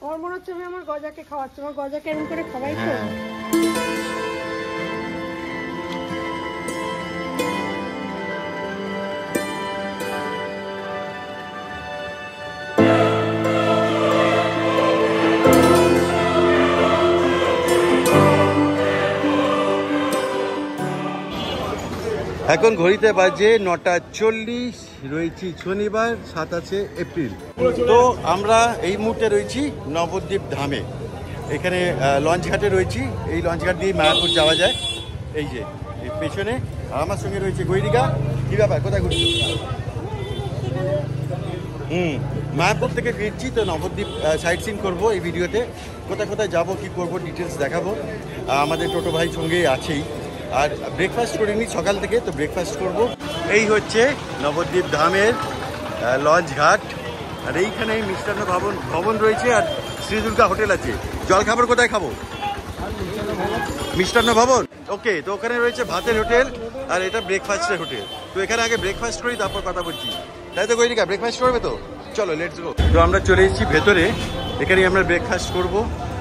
আমার মনে হচ্ছে আমি আমার গজাকে খাওয়াচ্ছি, আমার গজাকে এরকম করে খাওয়াই তো। এখন ঘড়িতে বাজে 9:40, রয়েছি শনিবার 27 এপ্রিল। তো আমরা এই মুহূর্তে রয়েছি নবদ্বীপ ধামে। এখানে লঞ্চ ঘাটে রয়েছি, এই লঞ্চ ঘাট দিয়ে মায়াপুর যাওয়া যায়। এই যে এই পেছনে আমার সঙ্গে রয়েছে গৈরিকা। কী ব্যাপার, কোথায় ঘুরছি? মায়াপুর থেকে ফিরছি, তো নবদ্বীপ সাইট সিন করবো এই ভিডিওতে। কোথায় কোথায় যাবো, কী করবো, ডিটেলস দেখাবো। আমাদের টোটো ভাই সঙ্গে আছেই। আর ব্রেকফাস্ট করিনি সকাল থেকে, তো ব্রেকফাস্ট করব। এই হচ্ছে নবদ্বীপ ধামের লঞ্চ ঘাট। আর এইখানে মিষ্টান্ন ভবন রয়েছে, আর শ্রী দুর্গা হোটেল আছে। জল খাবার কোথায় খাবো? মিষ্টান্ন ভবন। ওকে, তো ওখানে রয়েছে ভাতের হোটেল, আর এটা ব্রেকফাস্টের হোটেল। তো এখানে আগে ব্রেকফাস্ট করি, তারপর কথা বলছি। তাই তো গৈরিকা, ব্রেকফাস্ট করবে তো? চলো, লেটস গো। তো আমরা চলে এসেছি ভেতরে, এখানেই আমরা ব্রেকফাস্ট করব।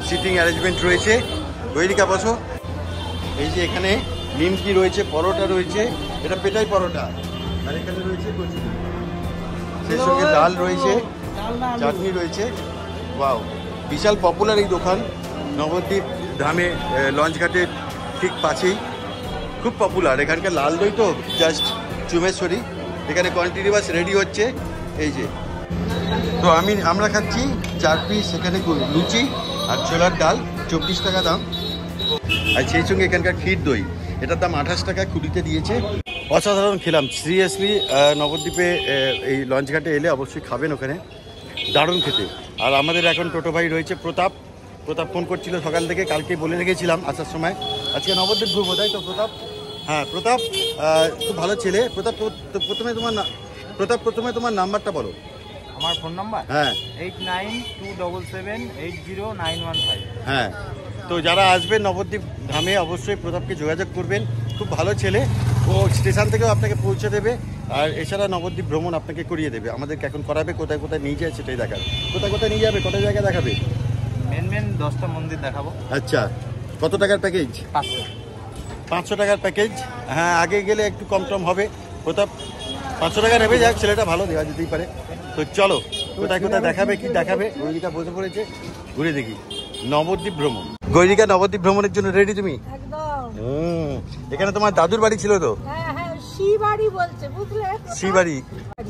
সিটিং অ্যারেঞ্জমেন্ট রয়েছে। গৈরিকা বসো। এই যে এখানে নিমকি রয়েছে, পরোটা রয়েছে, এটা পেটাই পরোটা। আর এখানে রয়েছে কচুরি, সেই সঙ্গে ডাল রয়েছে, চাটনি রয়েছে। ওয়াও, বিশাল পপুলার এই দোকান নবদ্বীপ ধামে লঞ্চ ঘাটের ঠিক পাশেই। খুব পপুলার এখানকার লাল দই তো জাস্ট চুমেশ্বরী। এখানে কন্টিনিউয়াস রেডি হচ্ছে। এই যে, তো আমরা খাচ্ছি 4 পিস এখানে লুচি আর ছোলার ডাল, 24 টাকা দাম। আর সেই সঙ্গে এখানকার ক্ষীর দই, এটার দাম 28 টাকা কুড়িতে দিয়েছে। অসাধারণ খেলাম সিরিয়াসলি। নবদ্বীপে এই লঞ্চ ঘাটে এলে অবশ্যই খাবেন, ওখানে দারুণ খেতে। আর আমাদের এখন টোটো ভাই রয়েছে প্রতাপ। ফোন করছিল সকাল থেকে, কালকে বলে রেখেছিলাম আসার সময় আজকে নবদ্বীপ ঘুরবো, তাই তো প্রতাপ? হ্যাঁ প্রতাপ খুব ভালো ছেলে। প্রতাপ, প্রথমে তোমার নাম্বারটা বলো। আমার ফোন নাম্বার? হ্যাঁ, 8927780915। হ্যাঁ, তো যারা আসবেন নবদ্বীপ ধামে অবশ্যই প্রতাপকে যোগাযোগ করবেন। খুব ভালো ছেলে, ও স্টেশন থেকেও আপনাকে পৌঁছে দেবে। আর এছাড়া নবদ্বীপ ভ্রমণ আপনাকে করিয়ে দেবে। আমাদেরকে এখন করাবে, কোথায় কোথায় নিয়ে যায় সেটাই দেখাবে। কোথায় কোথায় নিয়ে যাবে, কত জায়গায় দেখাবে? মেন 10টা মন্দির দেখাবো। আচ্ছা, কত টাকার প্যাকেজ? 500 টাকার প্যাকেজ। হ্যাঁ, আগে গেলে একটু কম টম হবে। প্রতাপ 500 টাকা নেবে, যাক ছেলেটা ভালো, দেওয়া যেতেই পারে। তো চলো, কোথায় কোথায় দেখাবে, কি দেখাবে। গৈরিকা বসে পড়েছে, ঘুরে দেখি নবদ্বীপ ভ্রমণ। গৈরিকা, নবদ্বীপ ভ্রমণের জন্য রেডি তুমি? একদম। এখানে তোমার দাদুর বাড়ি ছিল তো? হ্যাঁ হ্যাঁ, শিবাড়ি বলছে, বুঝলে? শিবাড়ি।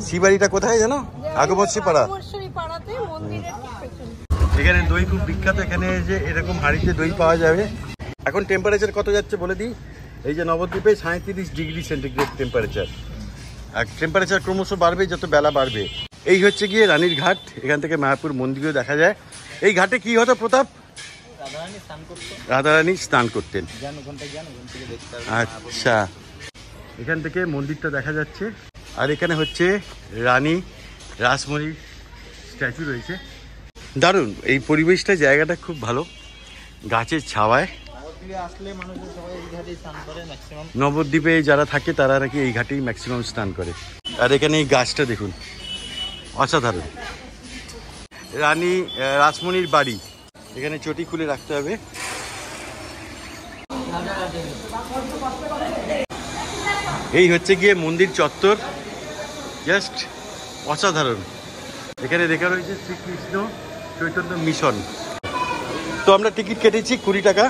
শিবাড়িটা কোথায় জানো? আগমশ্রী পাড়া। আগমশ্রী পাড়াতে, মন্দিরের ঠিক পেছনে। এখানে দই খুব বিখ্যাত। এখানে যে এরকম হাঁড়িতে দই পাওয়া যাবে। এখন টেম্পারেচার কত যাচ্ছে বলে দিই। এই যে নবদ্বীপে 37 ডিগ্রি সেন্টিগ্রেড টেম্পারেচার। আর টেম্পারেচার ক্রমশ বাড়বে যত বেলা বাড়বে। এই হচ্ছে গিয়ে রানীর ঘাট। এখান থেকে মায়াপুর মন্দিরও দেখা যায়। এই ঘাটে কি হতো প্রতাপ? রাধারানী স্নান করতেন। আচ্ছা, এখান থেকে মন্দিরটা দেখা যাচ্ছে। আর এখানে হচ্ছে রানী রাসমণির স্ট্যাচু রয়েছে। দারুণ এই পরিবেশটা, জায়গাটা খুব ভালো, গাছের ছাওয়ায়। নবদ্বীপে যারা থাকে তারা নাকি এই ঘাটেই ম্যাক্সিমাম স্নান করে। আর এখানে এই গাছটা দেখুন, অসাধারণ। রানী রাসমণির বাড়ি। এখানে চটি খুলে রাখতে হবে। এই হচ্ছে গিয়ে মন্দির চত্বর, জাস্ট অসাধারণ। এখানে লেখা রয়েছে শ্রীকৃষ্ণ চৈতন্য মিশন। তো আমরা টিকিট কেটেছি 20 টাকা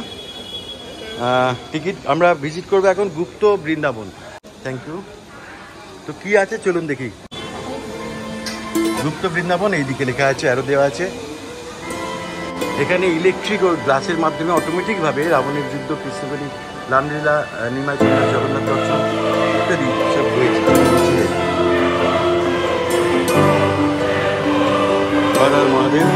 টিকিট। আমরা ভিজিট করবো এখন গুপ্ত বৃন্দাবন। Thank you. তো কি আছে চলুন দেখি। গুপ্ত বৃন্দাবন এইদিকে লেখা আছে, আরও দেওয়া আছে। এখানে ইলেকট্রিক ও গ্লাসের মাধ্যমে অটোমেটিকভাবে রাবণের যুদ্ধ, কৃষ্ণবলী, রামলীলা, নিমাইচন্দ্র, জগন্নাথ দর্শন ইত্যাদি সব রয়েছে। হর হর মহাদেব।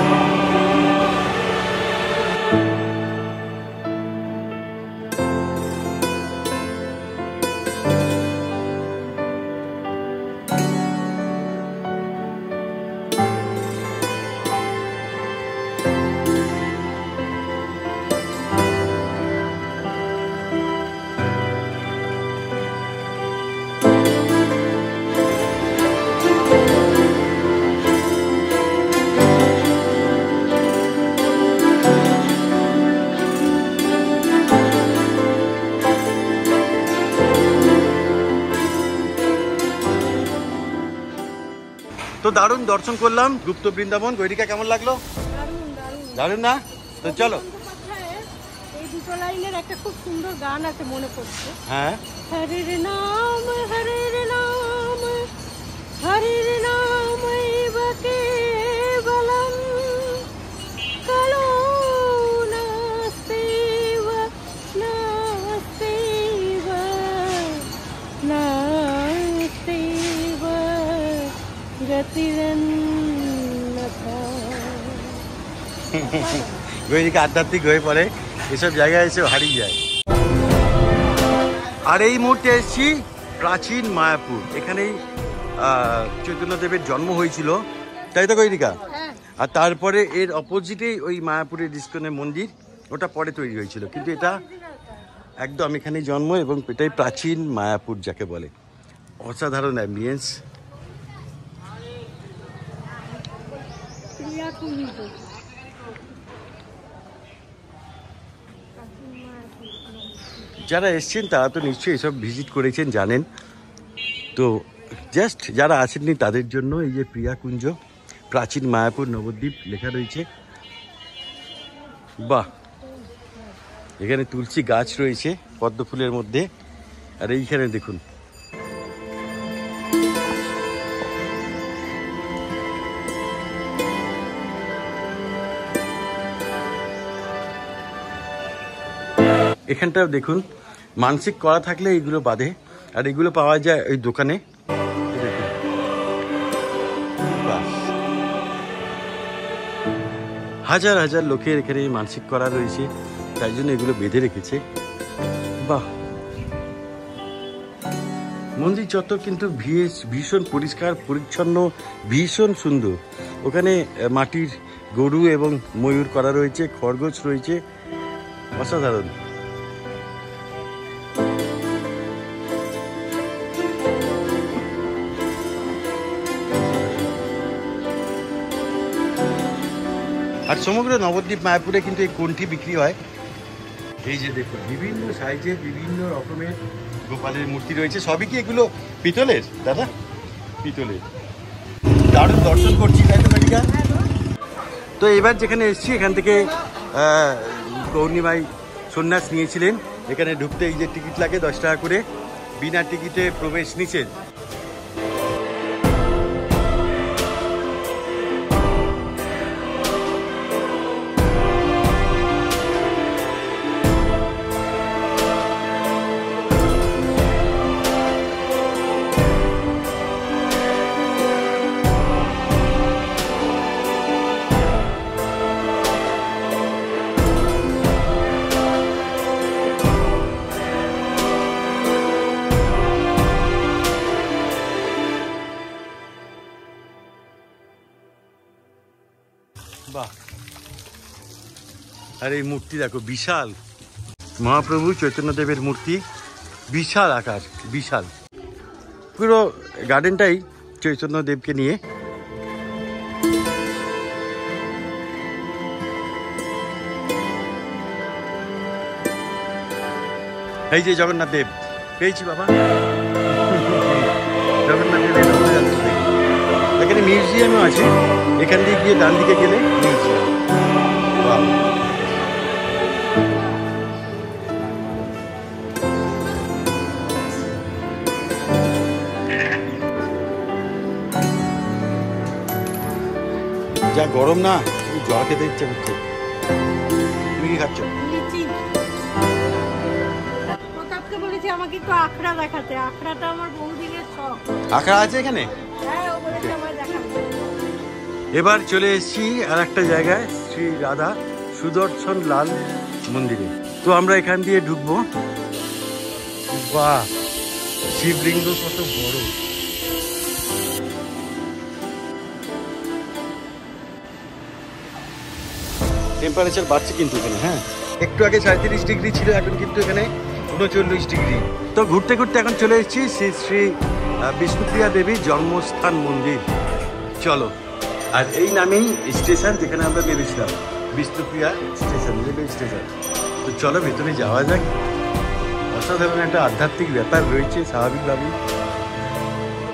তো দারুণ দর্শন করলাম গুপ্ত বৃন্দাবন। গৈরিকা কেমন লাগলো? দারুণ দারুণ। দারুণ না? তো চলো। এই দুটো লাইনের একটা খুব সুন্দর গান আছে মনে পড়ছে। হ্যাঁ, হরির নাম হরির নাম হরির নাম এব কেবলম কালো নাস্তেব নাস্তেব নাস্তেব গতিরন্যথা। গৈরিকা আধ্যাত্মিক হয়ে পড়ে, এসব জায়গায় এসে হারিয়ে যায়। আর এই মুহূর্তে এসেছি প্রাচীন মায়াপুর। এখানেই চৈতন্যদেবের জন্ম হয়েছিল, তাই তো গৈরিকা? আর তারপরে এর অপোজিটেই ওই মায়াপুরের ইস্কনের মন্দির, ওটা পরে তৈরি হয়েছিল, কিন্তু এটা একদম এখানেই জন্ম এবং এটাই প্রাচীন মায়াপুর যাকে বলে। অসাধারণ অ্যাম্বিয়েন্স। যারা এসছেন তারা তো নিশ্চয়ই এসব ভিজিট করেছেন, জানেন। তো জাস্ট যারা আসেননি তাদের জন্য এই যে প্রিয়াকুঞ্জ, প্রাচীন মায়াপুর নবদ্বীপ লেখা রয়েছে। বাহ, এখানে তুলসী গাছ রয়েছে পদ্ম ফুলের মধ্যে। আর এইখানে দেখুন, এখানটাও দেখুন, মানসিক করা থাকলে এগুলো বাঁধে। আর এগুলো পাওয়া যায় ওই দোকানে। হাজার হাজার লোকের এখানে মানসিক করা রয়েছে, তাই জন্য এগুলো বেঁধে রেখেছে। বাহ, মন্দির চত্বর কিন্তু ভীষণ পরিষ্কার পরিচ্ছন্ন, ভীষণ সুন্দর। ওখানে মাটির গরু এবং ময়ূর করা রয়েছে, খরগোশ রয়েছে, অসাধারণ। আর সমগ্র নবদ্বীপ মায়াপুরে কিন্তু এই কোণঠি বিক্রি হয়। এই যে দেখুন, বিভিন্ন সাইজের বিভিন্ন রকমের গোপালের মূর্তি রয়েছে। সবই কি এগুলো পিতলের দাদা? পিতলের। দারুণ দর্শন করছি, তাই তো মেডিকা? তো এবার যেখানে এসেছি এখান থেকে গৌরীমাই সন্ন্যাস নিয়েছিলেন। এখানে ঢুকতে এই যে টিকিট লাগে 10 টাকা করে, বিনা টিকিটে প্রবেশ নিষেধ। বাহ, আর এই মূর্তি দেখো, বিশাল মহাপ্রভু চৈতন্যদেবের মূর্তি, বিশাল আকার, বিশাল। পুরো গার্ডেনটাই চৈতন্যদেবকে নিয়ে। এই যে জগন্নাথ দেব পেয়েছি বাবা, জগন্নাথ দেবের রথযাত্রা। এখানে মিউজিয়ামও আছে, এখান দিয়ে গিয়ে ডান দিকে গেলে মিউজিয়াম। যা গরম না, জল খেতে ইচ্ছে করছে। তুমি কি খাচ্ছ? প্রতাপকে বলেছি আমাকে একটু আখড়া দেখাতে, আখড়াটা আমার বহুদিনের শখ। আখড়া আছে এখানে? হ্যাঁ, ও বলেছে আমায় দেখাতে। এবার চলে এসেছি আর একটা জায়গায়, শ্রী রাধা সুদর্শন লাল মন্দিরে। তো আমরা এখান দিয়ে ঢুকবো। বাহ, শিবলিঙ্গ কত বড়! টেম্পারেচার বাড়ছে কিন্তু এখানে। হ্যাঁ, একটু আগে 37 ডিগ্রি ছিল, এখন কিন্তু এখানে 39 ডিগ্রি। তো ঘুরতে ঘুরতে এখন চলে এসেছি শ্রী শ্রী বিষ্ণুপ্রিয়া দেবীর জন্মস্থান মন্দির। চলো। আর এই নামেই স্টেশন যেখানে আমরা নেমেছিলাম, বিষ্ণুপ্রিয়া স্টেশন, রেলওয়ে স্টেশন। তো চলো ভেতরে যাওয়া যাক। অসাধারণ একটা আধ্যাত্মিক ব্যাপার রয়েছে স্বাভাবিকভাবেই।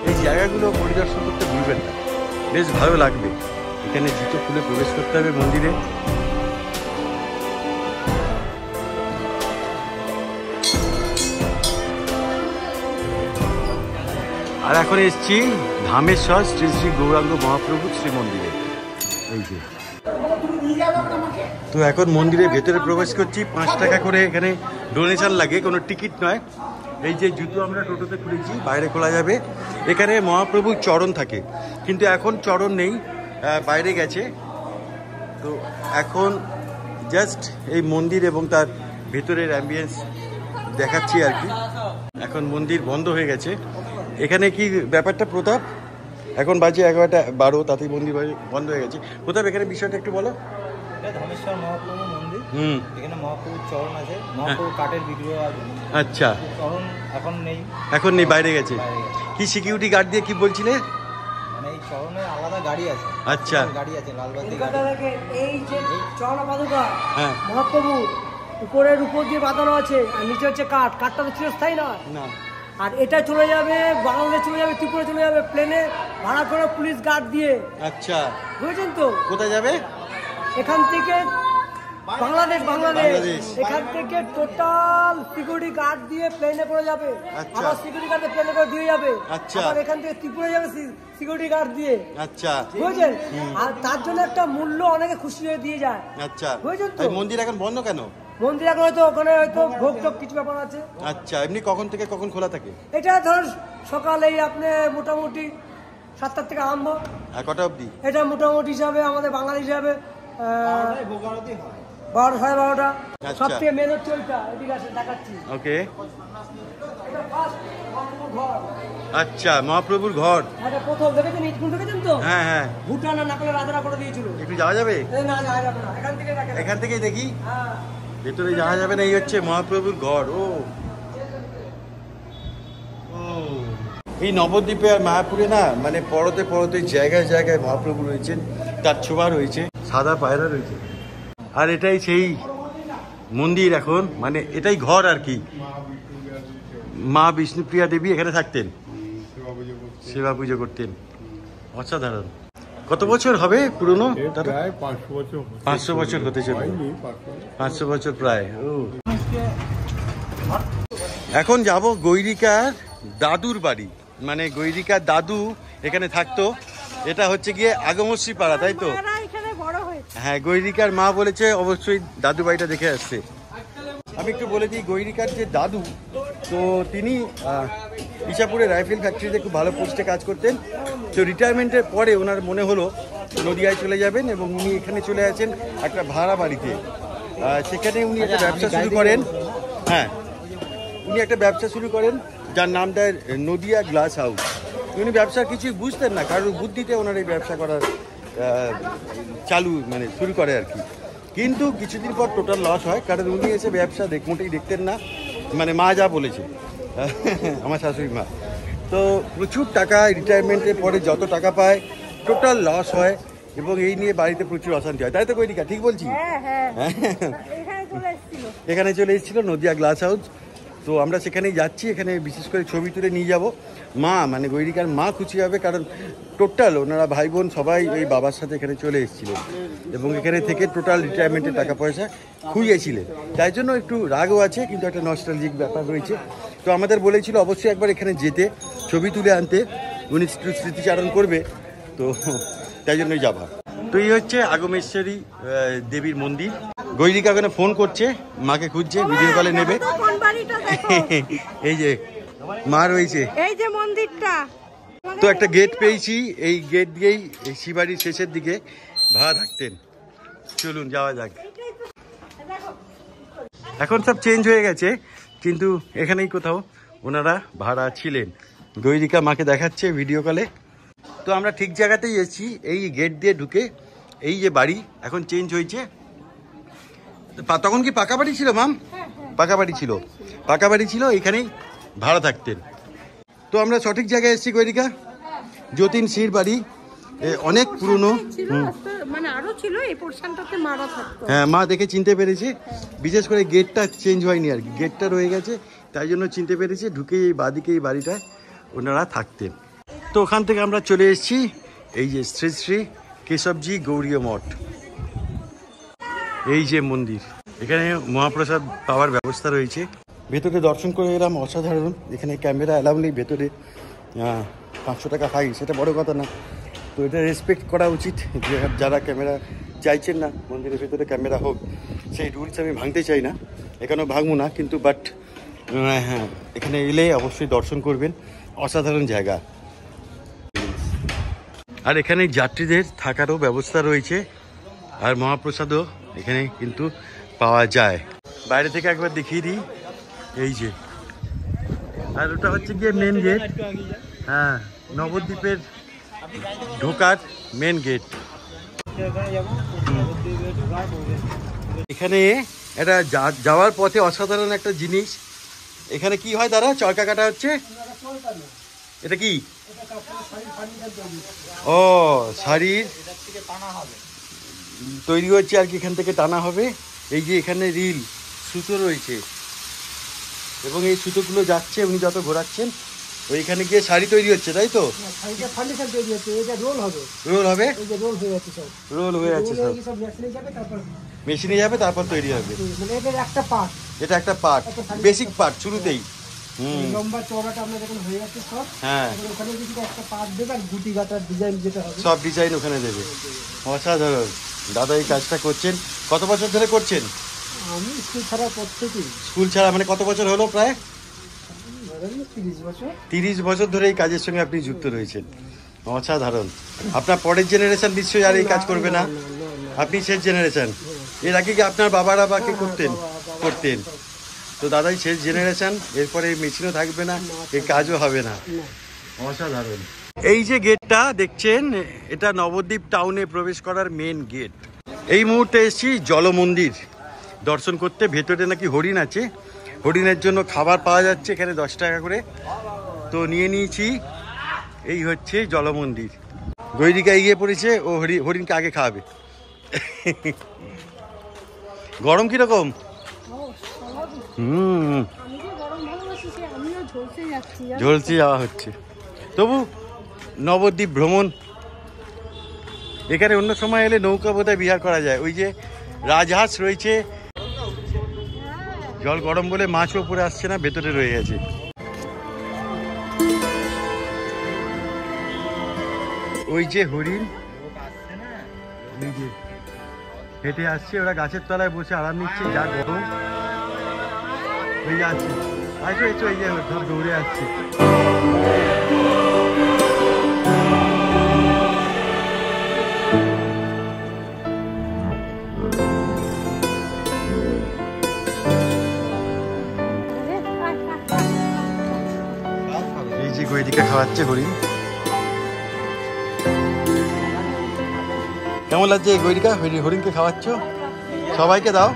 এই জায়গাগুলো পরিদর্শন করতে ভুলবেন না, বেশ ভালো লাগবে। এখানে জুতো খুলে প্রবেশ করতে হবে মন্দিরে। আর এখন এসছি ধামেশ্বর শ্রী শ্রী গৌরাঙ্গ মহাপ্রভু শ্রী মন্দিরে। এই যে তো এখন মন্দিরের ভেতরে প্রবেশ করছি। 5 টাকা করে এখানে ডোনেশন লাগে, কোনো টিকিট নয়। এই যে জুতো আমরা টোটোতে খুলেছি, বাইরে খোলা যাবে। এখানে মহাপ্রভুর চরণ থাকে, কিন্তু এখন চরণ নেই, বাইরে গেছে। তো এখন জাস্ট এই মন্দির এবং তার ভেতরের অ্যাম্বিয়েন্স দেখাচ্ছি আর কি। এখন মন্দির বন্ধ হয়ে গেছে। এখানে কি ব্যাপারটা প্রতাপ? এখন বাজে 11:12, তাতেই মন্দির বন্ধ হয়ে গেছে। প্রতাপ, এখানে বিষয়টা একটু বলো। ধামেশ্বর মহাপ্রভু মন্দির, এখানে মহাপ্রভুর চরণ আছে, মহাপ্রভু কাঠের বিগ্রহ আছে। আচ্ছা, চরণ এখন নেই, বাইরে গেছে। কি সিকিউরিটি গার্ড দিয়ে কি বলছিলে? মানে এই চরণের আলাদা গাড়ি আছে। আচ্ছা, গাড়ি আছে, লালবাতি গাড়ি। এই যে চরণ পাদুকা হ্যাঁ মহাপ্রভু উপরের উপর দিয়ে বাঁধানো আছে, আর নিচে হচ্ছে কাঠটা তো চিরস্থায়ী নয়। না, আর এটা চলে যাবে বাংলাদেশ, চলে যাবে ত্রিপুরা, চলে যাবে প্লেনে ভাড়া করে পুলিশ গার্ড দিয়ে। আচ্ছা, বুঝেছেন তো? কোথায় যাবে? এখান থেকে বাংলাদেশ, এখান থেকে টোটাল সিকিউরিটি গার্ড দিয়ে প্লেনে করে যাবে। আচ্ছা, আবার সিকিউরিটি গার্ড প্লেনে করে দিয়ে যাবে। আচ্ছা, আবার এখান থেকে ত্রিপুরা যাবে সিকিউরিটি গার্ড দিয়ে। আচ্ছা, বুঝেছেন? আর তার জন্য একটা মূল্য অনেকে খুশি হয়ে দিয়ে যায়। আচ্ছা, বুঝেছেন তো? মন্দির এখন বন্ধ কেন? মন্দির এখন হয়তো ওখানে হয়তো ভোগ টোগ কিছু ব্যাপার আছে। আচ্ছা, এমনি কখন থেকে কখন খোলা থাকে? এটা ধর সকালেই আপনি মোটামুটি 7টা থেকে আরম্ভ। আর কটা অবধি? এটা মোটামুটি হিসাবে আমাদের বাঙালি হিসাবে 12, 12:30। আচ্ছা। সব থেকে মেন হচ্ছে ওইটা, এদিকে আসে দেখাচ্ছি। ওকে, এটা ফার্স্ট মহাপ্রভুর ঘর। আচ্ছা, মহাপ্রভুর ঘর। এটা প্রথম দেখেছেন, ইটকুল দেখেছেন তো? হ্যাঁ হ্যাঁ, ভুটান আর নাকলে রাজারা করে দিয়েছিল। একটু যাওয়া যাবে? না, যাওয়া যাবে না, এখান থেকে দেখেন। এখান থেকেই দেখি। হ্যাঁ, ভেতরে যাওয়া যাবে না। এই হচ্ছে মহাপ্রভুর ঘর। ও এই নবদ্বীপে আর মায়াপুরে না, মানে পরতে পরতে জায়গায় জায়গায় মহাপ্রভু রয়েছেন, তার ছোঁয়া রয়েছে, সাদা পায়রা রয়েছে। আর এটাই সেই মন্দির এখন, মানে এটাই ঘর আর কি। মা বিষ্ণুপ্রিয়া দেবী এখানে থাকতেন, সেবা পুজো করতেন। অসাধারণ। কত বছর হবে পুরনো? 500 বছর হতে চলে। 500 বছর প্রায়। ও, এখন যাব গৈরিকার দাদুর বাড়ি। মানে গৈরিকার দাদু এখানে থাকতো। এটা হচ্ছে গিয়ে আগমশ্রী পাড়া, তাই তো? হ্যাঁ, গৈরিকার মা বলেছে অবশ্যই দাদু বাড়িটা দেখে আসছে। আমি একটু বলে দিই, গৈরিকার যে দাদু, তো তিনি ইসাপুরে রাইফেল ফ্যাক্টরিতে খুব ভালো পোস্টে কাজ করতেন। তো রিটায়ারমেন্টের পরে ওনার মনে হলো নদিয়ায় চলে যাবেন, এবং উনি এখানে চলে আসেন একটা ভাড়া বাড়িতে। সেখানে উনি একটা ব্যবসা শুরু করেন। হ্যাঁ, উনি একটা ব্যবসা শুরু করেন যার নাম দেয় নদিয়া গ্লাস হাউস। উনি ব্যবসার কিছুই বুঝতেন না, কারোর বুদ্ধিতে ওনার এই ব্যবসা করার মানে শুরু করে আর কি। কিন্তু কিছুদিন পর টোটাল লস হয়, কারণ উনি এসে ব্যবসা মোটেই দেখতেন না। মানে মা যা বলেছে, আমার শাশুড়ি মা। তো প্রচুর টাকা রিটায়ারমেন্টের পরে যত টাকা পায় টোটাল লস হয়, এবং এই নিয়ে বাড়িতে প্রচুর অশান্তি হয়। তাই তো কৈরিকা, ঠিক বলছি? এখানে চলে এসেছিল নদিয়া গ্লাস হাউস। তো আমরা সেখানেই যাচ্ছি। এখানে বিশেষ করে ছবি তুলে নিয়ে যাব। মা, মানে গৈরিকার মা খুশি হবে, কারণ টোটাল ওনারা ভাই বোন সবাই ওই বাবার সাথে এখানে চলে এসেছিলেন, এবং এখানে থেকে টোটাল রিটায়ারমেন্টের টাকা পয়সা খুইয়েছিলেন। তাই জন্য একটু রাগও আছে, কিন্তু একটা নস্টালজিক ব্যাপার রয়েছে। তো আমাদের বলেছিল অবশ্যই একবার এখানে যেতে, ছবি তুলে আনতে, উনি স্মৃতিচারণ করবে। তো তাই জন্যই যাবা। তো এই হচ্ছে আগমেশ্বরী দেবীর মন্দির। গৈরিকা ওখানে ফোন করছে, মাকে খুঁজছে, ভিডিও কলে নেবে। এই যে মা রয়েছে, এই যে মন্দিরটা। তো একটা গেট পেয়েছি, এই গেট দিয়েই শিবাড়ির শেষের দিকে ভাড়া থাকতেন। চলুন যাওয়া যাক। এখন সব চেঞ্জ হয়ে গেছে, কিন্তু এখানেই কোথাও ওনারা ভাড়া ছিলেন। গৈরিকা মাকে দেখাচ্ছে ভিডিও কলে। তো আমরা ঠিক জায়গাতেই এসেছি। এই গেট দিয়ে ঢুকে এই যে বাড়ি এখন চেঞ্জ হয়েছে। তখন কি পাকা বাড়ি ছিল মাম? পাকা বাড়ি ছিল, পাকা বাড়ি ছিল, এখানেই ভাড়া থাকতেন। তো আমরা সঠিক জায়গায় এসেছি গৈরিকা। যতীন সিঁড় বাড়ি, অনেক পুরনো। মানে আরো ছিল, এই পোরশনটাতে মারা থাকতো। হ্যাঁ, মা দেখে চিনতে পেরেছে। বিশেষ করে গেটটা চেঞ্জ হয়নি আর কি, গেটটা রয়ে গেছে, তাই জন্য চিনতে পেরেছে। ঢুকে এই বাদিকে এই বাড়িটায় ওনারা থাকতেন। তো ওখান থেকে আমরা চলে এসেছি এই যে শ্রী শ্রী কেশবজি গৌরীয় মঠ, এই যে মন্দির, এখানে মহাপ্রসাদ পাওয়ার ব্যবস্থা রয়েছে। ভেতরে দর্শন করে এলাম, অসাধারণ। এখানে ক্যামেরা অ্যালাউ নেই ভেতরে, 500 টাকা ফাইন, সেটা বড় কথা না। তো এটা রেসপেক্ট করা উচিত, যে যারা ক্যামেরা চাইছেন না মন্দিরের ভেতরে ক্যামেরা হোক, সেই রুলস আমি ভাঙতে চাই না, এখানেও ভাঙবো না। কিন্তু বাট হ্যাঁ, এখানে এলে অবশ্যই দর্শন করবেন, অসাধারণ জায়গা। আর এখানে যাত্রীদের থাকারও ব্যবস্থা রয়েছে, আর মহাপ্রসাদও এখানে কিন্তু পাওয়া যায়। বাইরে থেকে একবার দেখিয়ে দিই, এই যে, আর ওটা হচ্ছে গিয়ে মেন গেট। হ্যাঁ, নবদ্বীপের ঢোকার মেন গেট। এখানে এটা যাওয়ার পথে অসাধারণ একটা জিনিস, এখানে কি হয় দাদা, চরকা কাটা হচ্ছে, এটা কি? ও, শাড়ির তৈরি হচ্ছে আর কি, এখান থেকে টানা হবে। এই যে এখানে রিল সুতো রয়েছে, এবং এই সুতোগুলো যাচ্ছে, উনি যত ঘোরাচ্ছেন ওইখানে গিয়ে শাড়ি তৈরি হচ্ছে, তাই তো? রোল হবে, রোল হয়ে যাচ্ছে, সব মেশিনে যাবে, তারপর তৈরি হবে। এটা একটা পার্ট, বেসিক পার্ট শুরুতেই। হ্যাঁ, সব ডিজাইন ওখানে দেবে। অসাধারণ। দাদা এই কাজটা করছেন কত বছর ধরে করছেন? আমি স্কুল ছাড়ার পর থেকে। স্কুল ছাড়া মানে কত বছর হলো? প্রায় 30 বছর ধরে এই কাজের সঙ্গে আপনি যুক্ত রয়েছেন। অসাধারণ। আপনার পরের জেনারেশন নিশ্চয়ই আর এই কাজ করবে না, আপনি শেষ জেনারেশন। এর আগে কি আপনার বাবারা বাকে করতেন? তো দাদাই শেষ জেনারেশন, এরপরে মেশিনও থাকবে না, এই কাজও হবে না। অসাধারণ। এই যে গেটটা দেখছেন, এটা নবদ্বীপ টাউনে প্রবেশ করার মেন গেট। এই মুহূর্তে এসেছি জল মন্দির দর্শন করতে। ভেতরে নাকি হরিণ আছে, হরিণের জন্য খাবার পাওয়া যাচ্ছে এখানে 10 টাকা করে, তো নিয়ে নিয়েছি। এই হচ্ছে জল মন্দির। গৈরিকা এগিয়ে পড়েছে, ও হরিণকে আগে খাওয়াবে। গরম কিরকম? ঝলসে যাওয়া হচ্ছে। তবু নবদ্বীপ ভ্রমণ, এখানে অন্য সময় এলে নৌকা বোধহয় বিহার করা যায়। ওই যে রাজহাঁস রয়েছে, জল গরম বলে মাছও উপরে আসছে না, ভেতরে রয়ে গেছে। ওই যে হরিণ হেঁটে আসছে, ওরা গাছের তলায় বসে আরাম নিচ্ছে, যা গরম। ওই যাচ্ছে, আচ্ছা এসো, এই যে দৌড়ে আসছে। এই যে গৈরিকা খাওয়াচ্ছে হরিণ। কেমন লাগছে এই গৈরিকা? হরিণকে খাওয়াচ্ছ, সবাইকে দাও।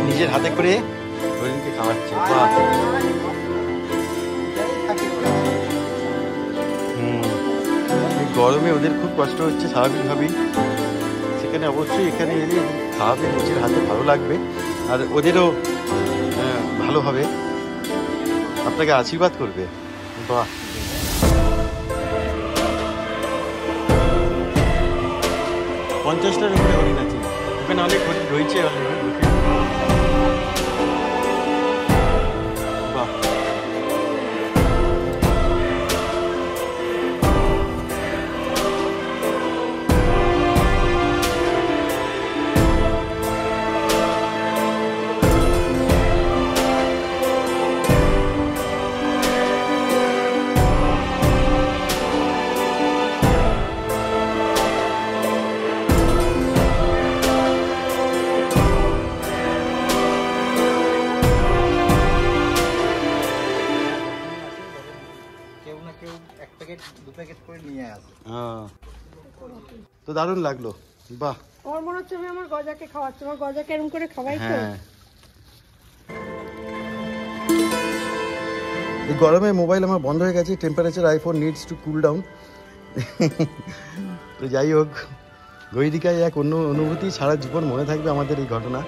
নিজের হাতে করে হরিণকে খাওয়াচ্ছে। এই গরমে ওদের খুব কষ্ট হচ্ছে স্বাভাবিকভাবেই, সেখানে অবশ্যই এখানে এলে খাওয়াবে, নিজের হাতে ভালো লাগবে, আর ওদেরও ভালো হবে, আপনাকে আশীর্বাদ করবে। বাহ, পঞ্চাশটার উপরে হরিণ আছে ওখানে, অনেক হরিণ রয়েছে অলরেডি। বাহ, তো দারুণ লাগলো। বাহ, আমার মনে হচ্ছে আমি আমার গজাকে খাওয়াচ্ছি, আমার গজাকে এরকম করে খাওয়াই তো। হ্যাঁ, এই গরমে মোবাইল আমার বন্ধ হয়ে গেছে, temperature iPhone needs to cool down. তো যাই হোক, গৈরিকায় এক অন্য অনুভূতি, সারা জীবন মনে থাকবে আমাদের এই ঘটনা,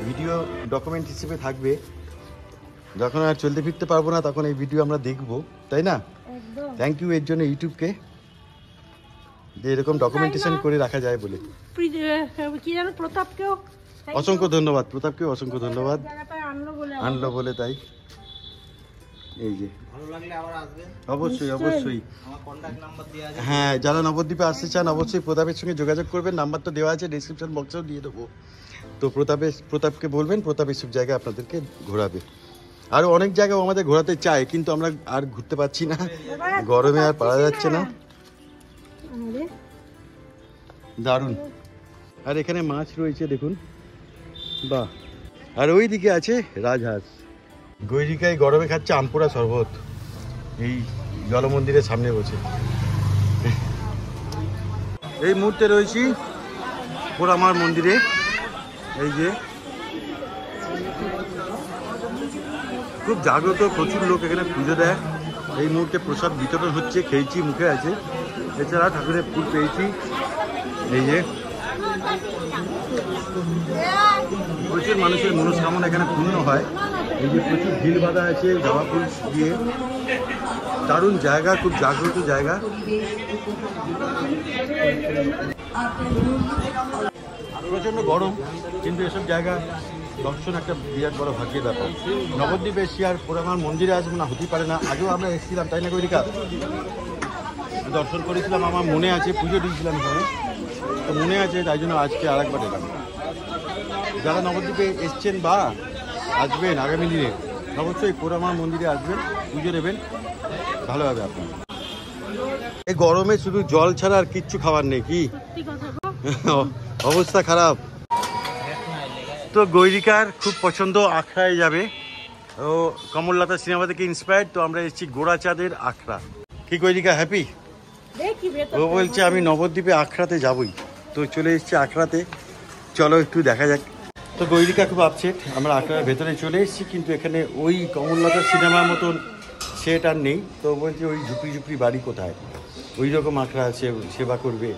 ভিডিও ডকুমেন্ট হিসেবে থাকবে। যখন আর চলতে ফিরতে পারবো না, তখন এই ভিডিও আমরা দেখবো, তাই না? থ্যাংক ইউ এর জন্য ইউটিউবকে, যে এরকম ডকুমেন্টেশন করে রাখা যায় বলে। কি জানো প্রতাপকেও অসংখ্য ধন্যবাদ, প্রতাপকেও অসংখ্য ধন্যবাদ, জায়গাটায় আনলো বলে। তাই এই যে ভালো লাগলে আবার আসবেন, অবশ্যই অবশ্যই। আমার কন্ট্যাক্ট নাম্বার দেওয়া আছে। হ্যাঁ, যারা নবদ্বীপে আসতে চান অবশ্যই প্রতাপের সঙ্গে যোগাযোগ করবেন, নাম্বার তো দেওয়া আছে, ডিসক্রিপশন বক্সেও দিয়ে দেবো। তো প্রতাপকে বলবেন, প্রতাপ এইসব জায়গায় আপনাদেরকে ঘোরাবে। আরও অনেক জায়গাও আমাদের ঘোরাতে চায়, কিন্তু আমরা আর ঘুরতে পারছি না, গরমে আর পারা যাচ্ছে না। দারুণ। আর এখানে মাছ রয়েছে দেখুন, বাহ। আর ওই দিকে আছে রাজহাঁস। গৈরিকায় গরমে খাচ্ছে আমপোড়া শরবত এই জলমন্দিরের সামনে বসে। এই মুহূর্তে রয়েছি পোড়ামার মন্দিরে। এই যে খুব জাগ্রত, প্রচুর লোক এখানে পুজো দেয়। এই মুহূর্তে প্রসাদ বিতরণ হচ্ছে, খেয়েছি, মুখে আছে। এছাড়া ঠাকুরের ফুল পেয়েছি। এই যে প্রচুর মানুষের মনস্কামনা এখানে পূর্ণ হয়। এই যে প্রচুর ঢিল বাঁধা আছে জবা ফুল দিয়ে। দারুণ জায়গা, খুব জাগ্রত জায়গা। প্রচণ্ড গরম, কিন্তু এসব জায়গা দর্শন একটা বিরাট বড় ভাগ্যের ব্যাপার। নবদ্বীপে এসছি আর পোড়ামার মন্দিরে আসবো না, হতেই পারে না। আগেও আমরা এসেছিলাম, তাই না গৈরিকা? দর্শন করেছিলাম, আমার মনে আছে, পুজো দিয়েছিলাম এখানে, তো মনে আছে, তাই জন্য আজকে আর একবার এলাম। যারা নবদ্বীপে এসছেন বা আসবেন আগামী দিনে, অবশ্যই পোড়ামার মন্দিরে আসবেন, পুজো দেবেন, ভালো হবে আপনার। এই গরমে শুধু জল ছাড়া আর কিচ্ছু খাবার নেই, কি অবস্থা খারাপ। তো গৈরিকার খুব পছন্দ, আখড়ায় যাবে। ও কমললতা সিনেমা থেকে ইন্সপায়ার্ড। তো আমরা এসেছি গোড়াচাঁদের আখড়া। কি গৈরিকা হ্যাপি? ও বলছে আমি নবদ্বীপে আখড়াতে যাবই। তো চলে এসেছি আখড়াতে, চলো একটু দেখা যাক। তো গৈরিকা খুব আপসেট, আমরা আখড়ার ভেতরে চলে এসেছি, কিন্তু এখানে ওই কমললতা সিনেমার মতন সেট আর নেই। তো বলছে ওই ঝুপড়ি ঝুপড়ি বাড়ি কোথায়, ওই রকম আখড়া আছে, সেবা করবে।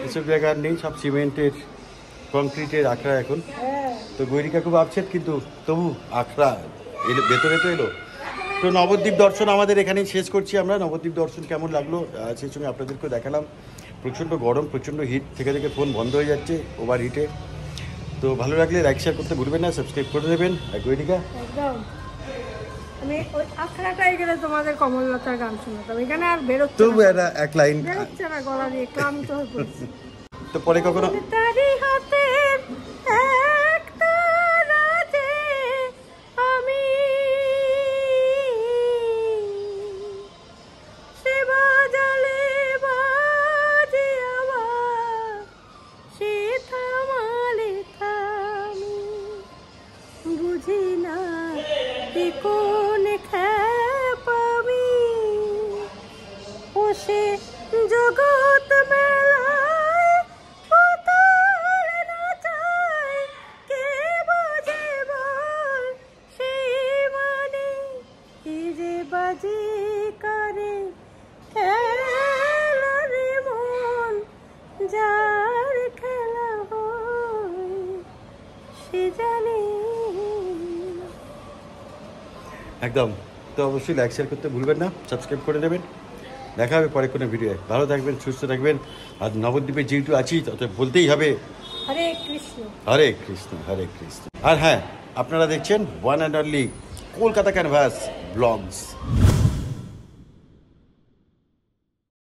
এসব জায়গা আর নেই, সব সিমেন্টের, কংক্রিটের আখড়া এখন। তো গৈরিকা খুব আপসেট, কিন্তু তবু আখড়া এলো, ভেতরে তো এলো। তো নবদ্বীপ দর্শন আমাদের এখানেই শেষ করছি আমরা। নবদ্বীপ দর্শন কেমন লাগলো সেই সঙ্গে আপনাদেরকেও দেখালাম। প্রচণ্ড গরম, প্রচণ্ড হিট, থেকে থেকে ফোন বন্ধ হয়ে যাচ্ছে ওভার হিটে। তো ভালো লাগলে লাইক শেয়ার করতে ভুলবেন না, সাবস্ক্রাইব করে দেবেন। গৈরিকা আমি ওই আখড়াটাই গেলে তোমাদের কমললতার গান শুনতাম, এখানে আর বেরোচ্ছে তবু এক লাইন বেরোচ্ছে না, গলা দিয়ে ক্লান্ত হয়ে পড়ছি। তো পরে কখনো তারি হাতের এক তারাতে আমি সেবা জালে বাজে আবার সে থামালে থামি বুঝি না কোন খ্যাপামি ও সে জগৎ মেলায় পুতুল নাচায়, কে বাজে বল সেই মানে কি যে বাজে করে খেলা রে মন, যার খেলা হয় সে জানে। একদম। তো অবশ্যই লাইক শেয়ার করতে ভুলবেন না, সাবস্ক্রাইব করে দেবেন। দেখা হবে পরে কোনো ভিডিও। ভালো থাকবেন, সুস্থ থাকবেন। আর নবদ্বীপে যেহেতু আছি তত বলতেই হবে হরে কৃষ্ণ, হরে কৃষ্ণ, হরে কৃষ্ণ। আর হ্যাঁ, আপনারা দেখছেন one and only Kolkata canvas blogs.